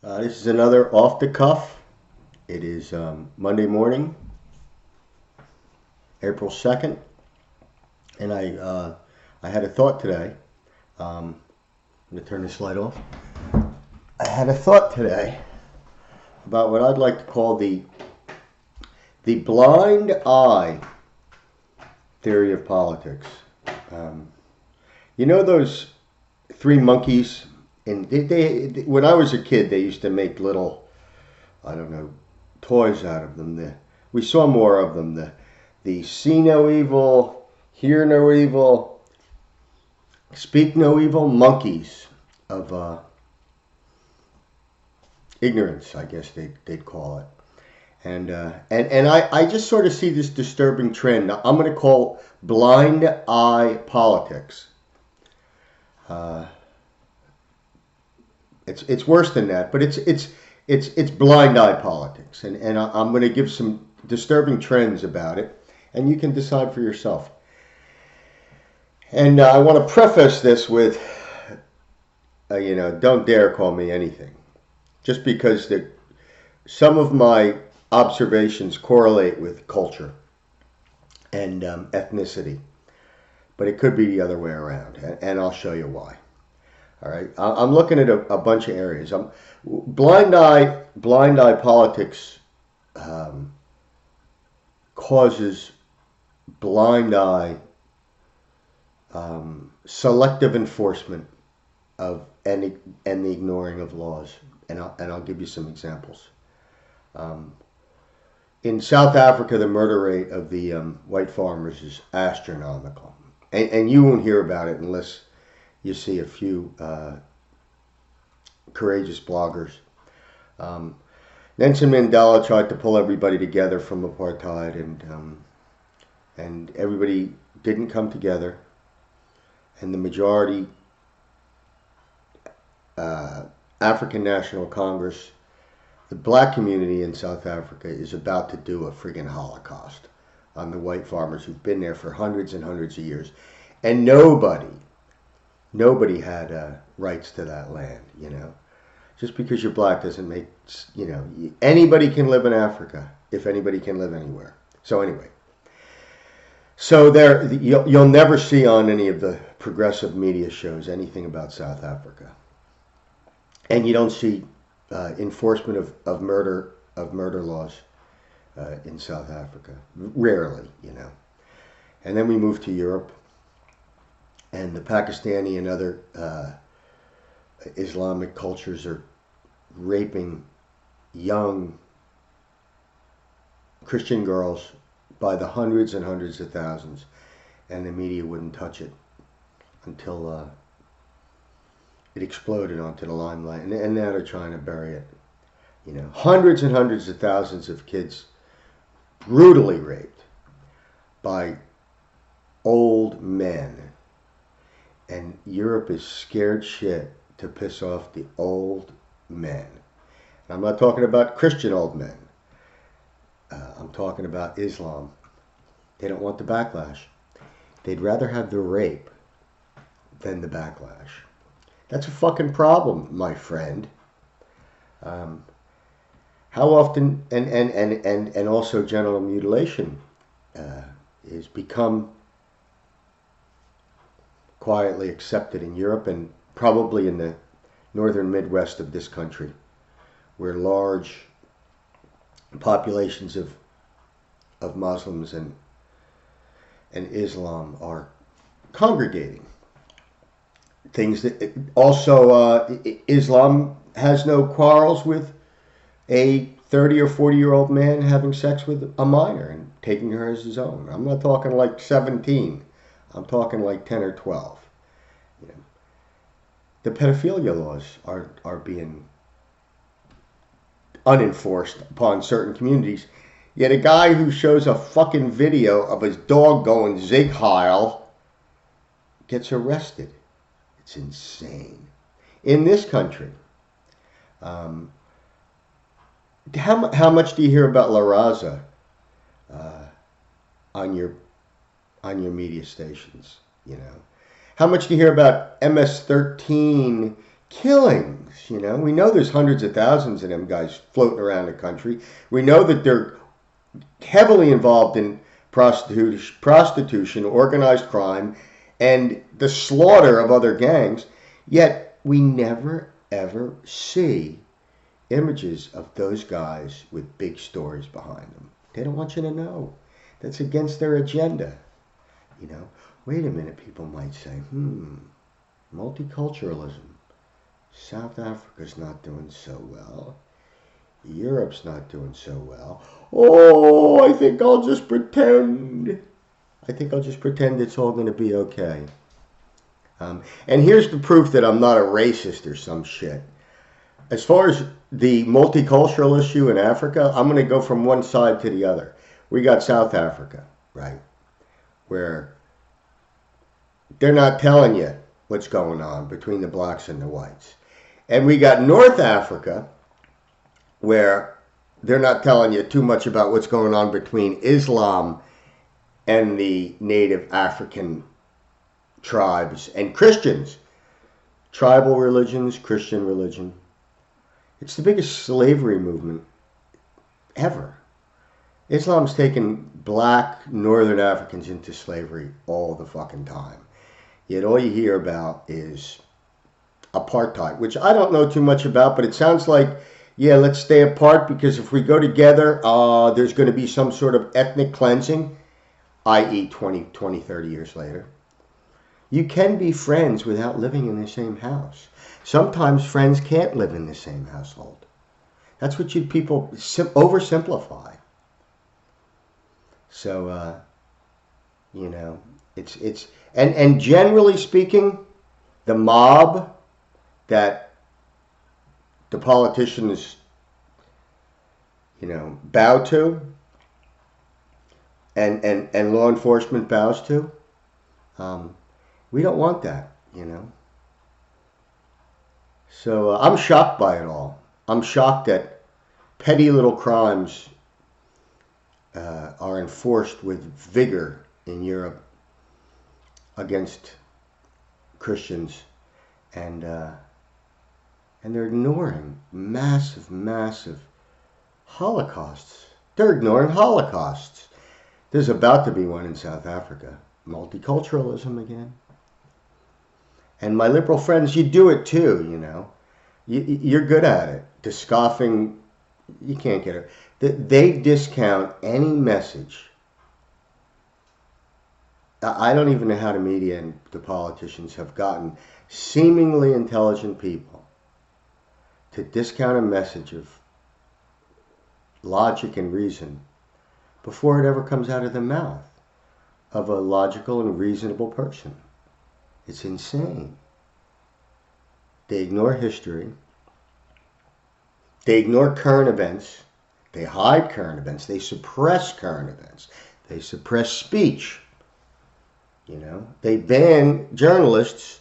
This is another off the cuff. It is Monday morning, April 2nd, and I had a thought today. I'm going to turn this light off. I had a thought today about what I'd like to call the blind eye theory of politics. Um, you know those three monkeys? And when I was a kid, they used to make little, I don't know, toys out of them. We saw more of them. The see no evil, hear no evil, speak no evil monkeys of ignorance, I guess they'd call it. And I just sort of see this disturbing trend. I'm going to call blind eye politics. It's worse than that, but it's blind eye politics, and I'm going to give some disturbing trends about it, and you can decide for yourself. And I want to preface this with, don't dare call me anything, just because some of my observations correlate with culture and ethnicity, but it could be the other way around, and I'll show you why. All right, I'm looking at a bunch of areas. Blind eye politics causes blind eye selective enforcement of and the ignoring of laws, and I'll give you some examples. In South Africa, the murder rate of the white farmers is astronomical, and you won't hear about it unless you see a few courageous bloggers. Nelson Mandela tried to pull everybody together from apartheid, and everybody didn't come together, and the majority African National Congress, the black community in South Africa, is about to do a friggin' Holocaust on the white farmers who've been there for hundreds and hundreds of years, and nobody had rights to that land. Just because you're black doesn't make, anybody can live in Africa if anybody can live anywhere. So anyway, you'll never see on any of the progressive media shows anything about South Africa, and you don't see enforcement of murder laws in South Africa, rarely. And then we move to Europe, and the Pakistani and other Islamic cultures are raping young Christian girls by the hundreds and hundreds of thousands, and the media wouldn't touch it until it exploded onto the limelight, and now they're trying to bury it. Hundreds and hundreds of thousands of kids brutally raped by old men, and Europe is scared shit to piss off the old men. And I'm not talking about Christian old men. I'm talking about Islam. They don't want the backlash. They'd rather have the rape than the backlash. That's a fucking problem, my friend. How often, and also genital mutilation is become quietly accepted in Europe and probably in the northern Midwest of this country, where large populations of Muslims and Islam are congregating. Things that also Islam has no quarrels with a 30 or 40-year-old man having sex with a minor and taking her as his own. I'm not talking like 17. I'm talking like 10 or 12. The pedophilia laws are being unenforced upon certain communities. Yet a guy who shows a fucking video of his dog going Zig Heil gets arrested. It's insane. In this country, how much do you hear about La Raza on your media stations? How much do you hear about MS-13 killings. You know, we know there's hundreds of thousands of them guys floating around the country. We know that they're heavily involved in prostitution, organized crime, and the slaughter of other gangs. Yet we never ever see images of those guys with big stories behind them. They don't want you to know. That's against their agenda. You know, wait a minute, people might say, multiculturalism. South Africa's not doing so well. Europe's not doing so well. Oh, I think I'll just pretend. I think I'll just pretend it's all going to be okay. And here's the proof that I'm not a racist or some shit. As far as the multicultural issue in Africa, I'm going to go from one side to the other. We got South Africa, right, where they're not telling you what's going on between the blacks and the whites. And we got North Africa, where they're not telling you too much about what's going on between Islam and the native African tribes and Christians. Tribal religions, Christian religion. It's the biggest slavery movement ever. Islam's taken black northern Africans into slavery all the fucking time. Yet all you hear about is apartheid, which I don't know too much about, but it sounds like, yeah, let's stay apart because if we go together, there's going to be some sort of ethnic cleansing, i.e. 20, 30 years later. You can be friends without living in the same house. Sometimes friends can't live in the same household. That's what people oversimplify. So, you know, and generally speaking, the mob that the politicians, you know, bow to and law enforcement bows to, we don't want that, you know. So I'm shocked by it all. I'm shocked that petty little crimes are enforced with vigor in Europe against Christians, and they're ignoring massive holocausts. They're ignoring holocausts. There's about to be one in South Africa. Multiculturalism again. And my liberal friends, you do it too, you know. You're good at it. The scoffing, you can't get it. They discount any message. I don't even know how the media and the politicians have gotten seemingly intelligent people to discount a message of logic and reason before it ever comes out of the mouth of a logical and reasonable person. It's insane. They ignore history. They ignore current events. They hide current events. They suppress current events. They suppress speech. You know, they ban journalists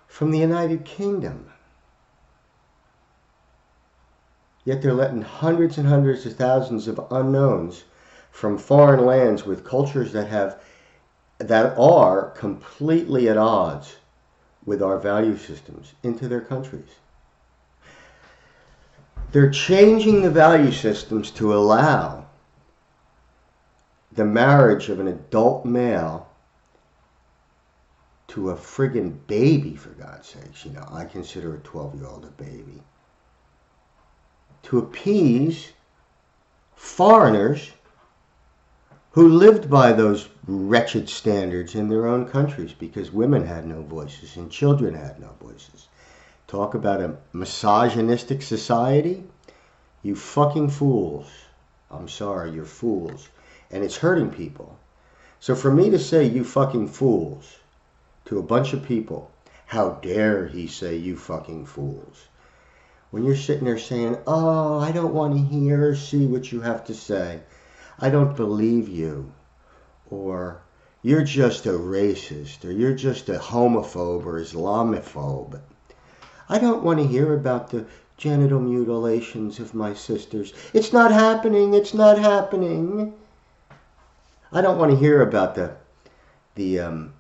from the United Kingdom. Yet they're letting hundreds and hundreds of thousands of unknowns from foreign lands with cultures that are completely at odds with our value systems into their countries. They're changing the value systems to allow the marriage of an adult male to a friggin' baby, for God's sakes. You know, I consider a 12-year-old a baby. To appease foreigners who lived by those wretched standards in their own countries because women had no voices and children had no voices. Talk about a misogynistic society? You fucking fools. I'm sorry, you're fools. And it's hurting people. So for me to say you fucking fools to a bunch of people, how dare he say you fucking fools? When you're sitting there saying, oh, I don't want to hear or see what you have to say. I don't believe you. Or you're just a racist. Or you're just a homophobe or Islamophobe. I don't want to hear about the genital mutilations of my sisters. It's not happening. It's not happening. I don't want to hear about the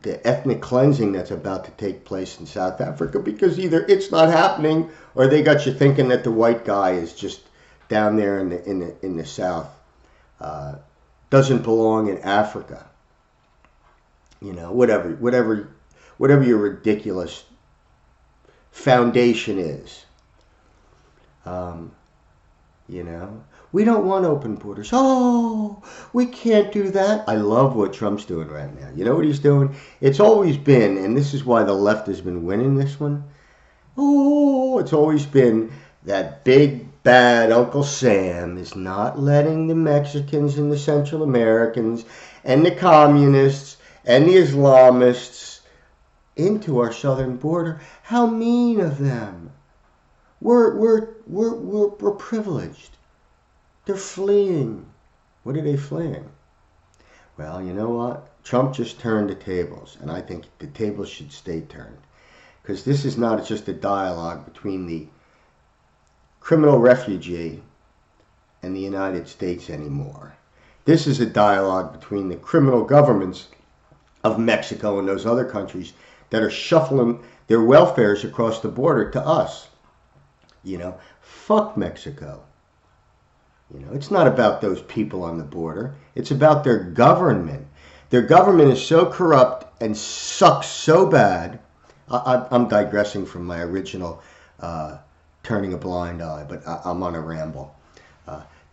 ethnic cleansing that's about to take place in South Africa, because either it's not happening or they got you thinking that the white guy is just down there in the South, doesn't belong in Africa. You know, whatever your ridiculous foundation is. You know, we don't want open borders. Oh, we can't do that. I love what Trump's doing right now. You know what he's doing? It's always been, and this is why the left has been winning this one. Oh, it's always been that big bad Uncle Sam is not letting the Mexicans and the Central Americans and the communists and the Islamists into our southern border. How mean of them. We're privileged. They're fleeing. What are they fleeing? Well, you know what? Trump just turned the tables, and I think the tables should stay turned. Because this is not just a dialogue between the criminal refugee and the United States anymore. This is a dialogue between the criminal governments of Mexico and those other countries that are shuffling their welfares across the border to us. You know, fuck Mexico. You know, it's not about those people on the border. It's about their government. Their government is so corrupt and sucks so bad. I'm digressing from my original turning a blind eye, but I'm on a ramble.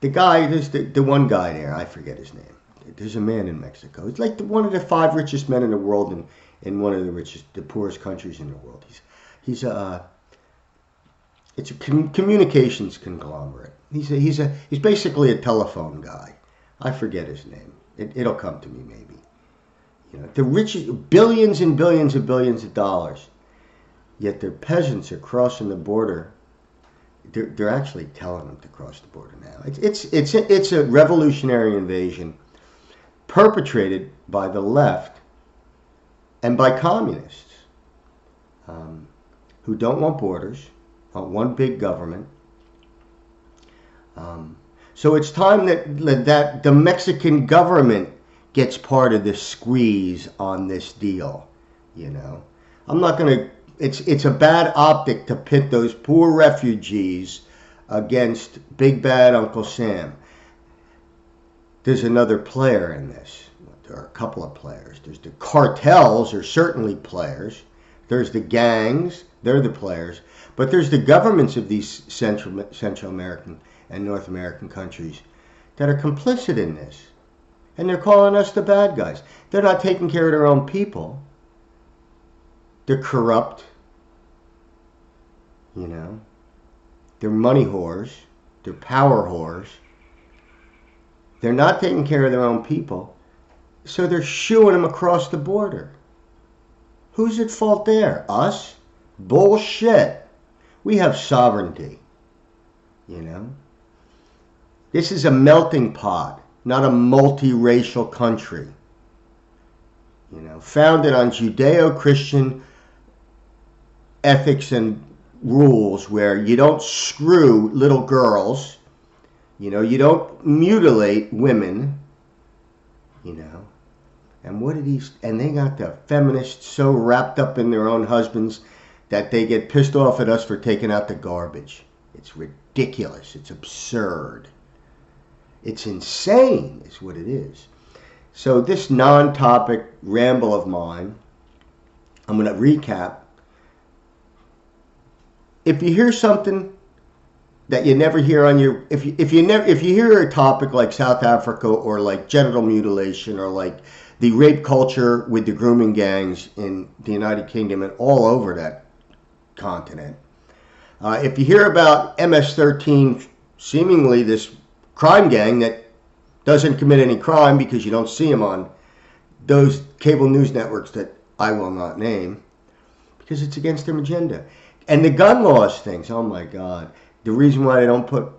The guy, there's the one guy there, I forget his name. There's a man in Mexico. He's like one of the 5 richest men in the world, in one of the poorest countries in the world. It's a communications conglomerate. He's basically a telephone guy. I forget his name. It'll come to me maybe. You know, the richest, billions and billions and billions of dollars. Yet their peasants are crossing the border. They're actually telling them to cross the border now. It's a revolutionary invasion perpetrated by the left and by communists who don't want borders, want one big government. So it's time that the Mexican government gets part of the squeeze on this deal. You know, I'm not going to. It's a bad optic to pit those poor refugees against big bad Uncle Sam. There's another player in this. There are a couple of players. There's the cartels are certainly players. There's the gangs. They're the players. But there's the governments of these Central American and North American countries that are complicit in this. And they're calling us the bad guys. They're not taking care of their own people. They're corrupt. You know. They're money whores. They're power whores. They're not taking care of their own people. So they're shooing them across the border. Who's at fault there? Us? Bullshit. We have sovereignty. You know. This is a melting pot, not a multiracial country. You know, founded on Judeo-Christian ethics and rules where you don't screw little girls, you know, you don't mutilate women, you know. And and they got the feminists so wrapped up in their own husbands that they get pissed off at us for taking out the garbage. It's ridiculous. It's absurd. It's insane is what it is. So this non-topic ramble of mine, I'm going to recap. If you hear something that you never hear on your, if you hear a topic like South Africa or like genital mutilation or like the rape culture with the grooming gangs in the United Kingdom and all over that continent, if you hear about MS-13, seemingly this crime gang that doesn't commit any crime because you don't see them on those cable news networks that I will not name because it's against their agenda. And the gun laws things, oh my God. The reason why they don't put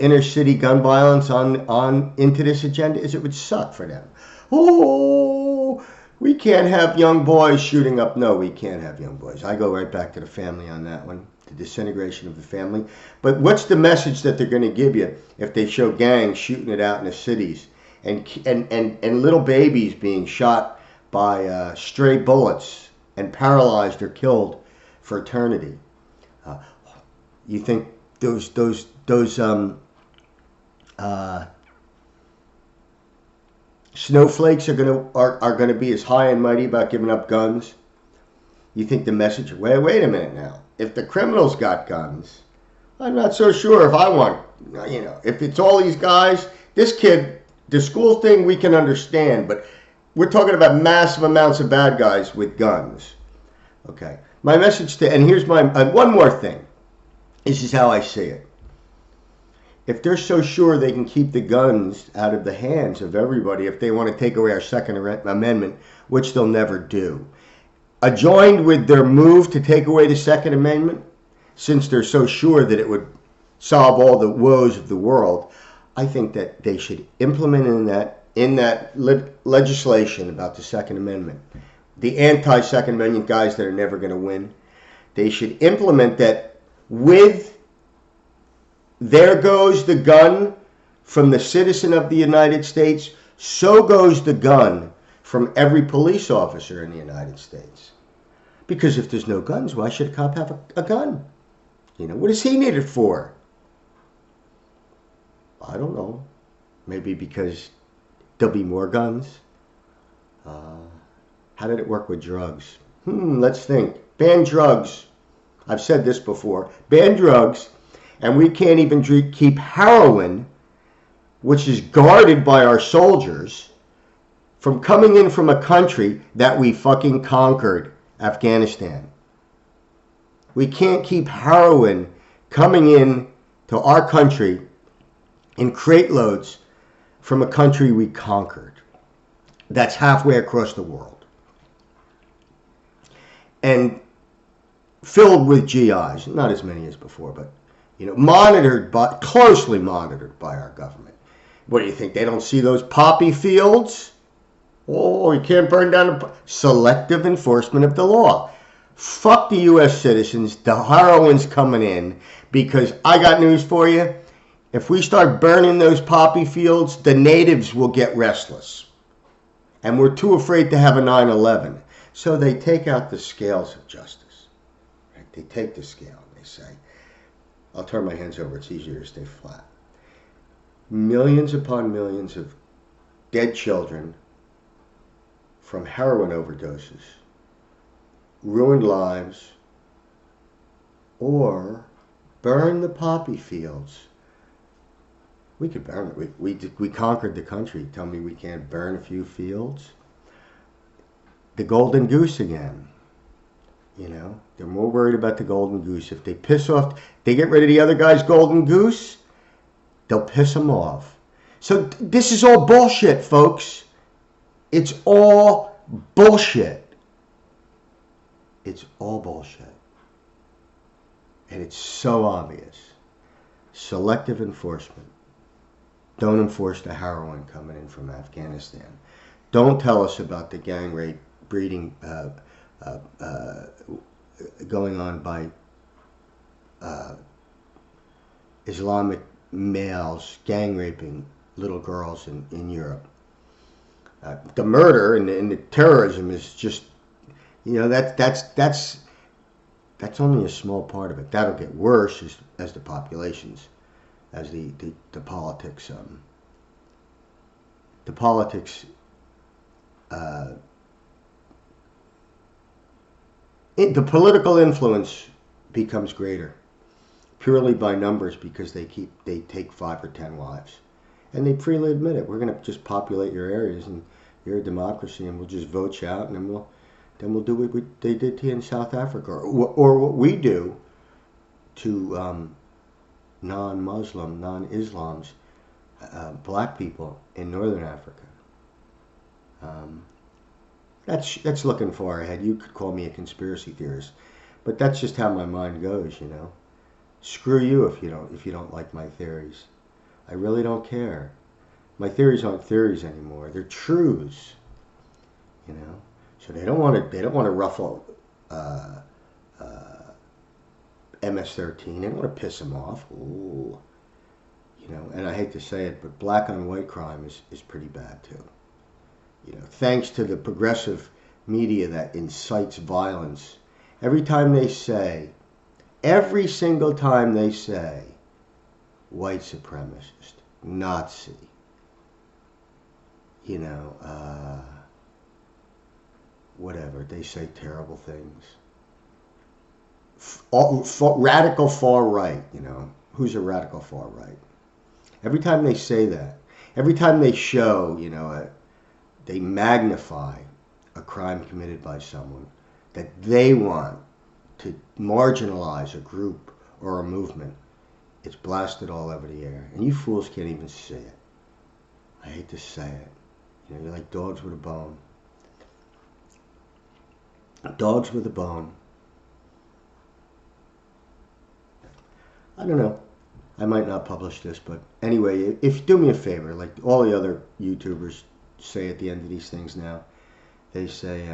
inner city gun violence on into this agenda is it would suck for them. Oh, we can't have young boys shooting up. No, we can't have young boys. I go right back to the family on that one. The disintegration of the family. But what's the message that they're going to give you if they show gangs shooting it out in the cities and little babies being shot by stray bullets and paralyzed or killed for eternity. You think those snowflakes are gonna be as high and mighty about giving up guns? You think the message? Wait a minute now. If the criminals got guns, I'm not so sure if I want. If it's all these guys, this kid, the school thing we can understand, but we're talking about massive amounts of bad guys with guns. Okay. My message and here's my one more thing. This is how I see it. If they're so sure they can keep the guns out of the hands of everybody, if they want to take away our Second Amendment, which they'll never do, adjoined with their move to take away the Second Amendment, since they're so sure that it would solve all the woes of the world, I think that they should implement in that legislation about the Second Amendment, the anti-Second Amendment guys that are never going to win, they should implement that with there goes the gun from the citizen of the United States, so goes the gun from every police officer in the United States. Because if there's no guns, why should a cop have a gun? What does he need it for? I don't know. Maybe because there'll be more guns. How did it work with drugs? Let's think. Ban drugs. I've said this before. Ban drugs, and we can't even keep heroin, which is guarded by our soldiers, from coming in from a country that we fucking conquered, Afghanistan. We can't keep heroin coming in to our country in crate loads from a country we conquered. That's halfway across the world. And filled with GIs, not as many as before, but closely monitored by our government. What do you think? They don't see those poppy fields? Oh, you can't burn down selective enforcement of the law. Fuck the U.S. citizens. The heroin's coming in, because I got news for you. If we start burning those poppy fields, the natives will get restless. And we're too afraid to have a 9/11. So they take out the scales of justice. Right? They take the scale and they say, I'll turn my hands over, it's easier to stay flat. Millions upon millions of dead children from heroin overdoses, ruined lives, or burn the poppy fields. We could burn it. We conquered the country. Tell me we can't burn a few fields? The golden goose again. They're more worried about the golden goose. If they piss off, they get rid of the other guy's golden goose, they'll piss him off. So this is all bullshit, folks. It's all bullshit. It's all bullshit. And it's so obvious. Selective enforcement. Don't enforce the heroin coming in from Afghanistan. Don't tell us about the gang rape breeding going on by Islamic males gang raping little girls in Europe. The murder and the terrorism is just, that's only a small part of it. That'll get worse as the populations, as the politics, the political influence becomes greater, purely by numbers, because they take 5 or 10 wives, and they freely admit it. We're going to just populate your areas, and you're a democracy, and we'll just vote you out, and then we'll do what they did to you in South Africa, or what we do to non-Muslim, non-Islams, black people in Northern Africa. That's looking far ahead. You could call me a conspiracy theorist, but that's just how my mind goes, Screw you if you don't like my theories. I really don't care. My theories aren't theories anymore. They're truths. So they don't want to ruffle MS-13. They don't want to piss them off. Ooh. And I hate to say it, but black on white crime is pretty bad too. thanks to the progressive media that incites violence, every time they say, every single time they say, white supremacist, Nazi, whatever, they say terrible things. Radical far right, who's a radical far right? Every time they say that, every time they show, they magnify a crime committed by someone that they want to marginalize a group or a movement, it's blasted all over the air. And you fools can't even see it. I hate to say it. You're like dogs with a bone. Dogs with a bone. I don't know. I might not publish this, but anyway, if you do me a favor, like all the other YouTubers say at the end of these things now, they say,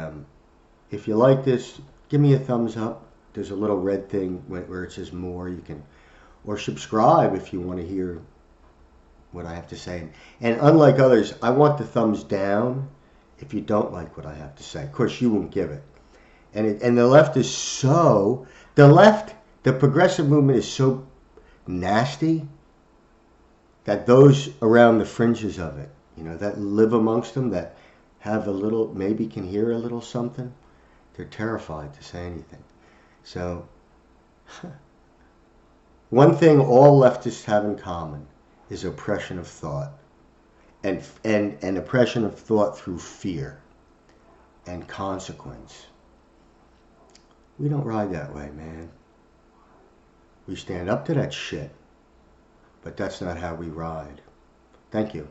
if you like this, give me a thumbs up. There's a little red thing where it says more. You can, or subscribe if you want to hear what I have to say. And unlike others, I want the thumbs down if you don't like what I have to say. Of course, you won't give it. And the left is so, the progressive movement is so nasty that those around the fringes of it, that live amongst them, that have a little, maybe can hear a little something, they're terrified to say anything. So, one thing all leftists have in common is oppression of thought, and oppression of thought through fear and consequence. We don't ride that way, man. We stand up to that shit, but that's not how we ride. Thank you.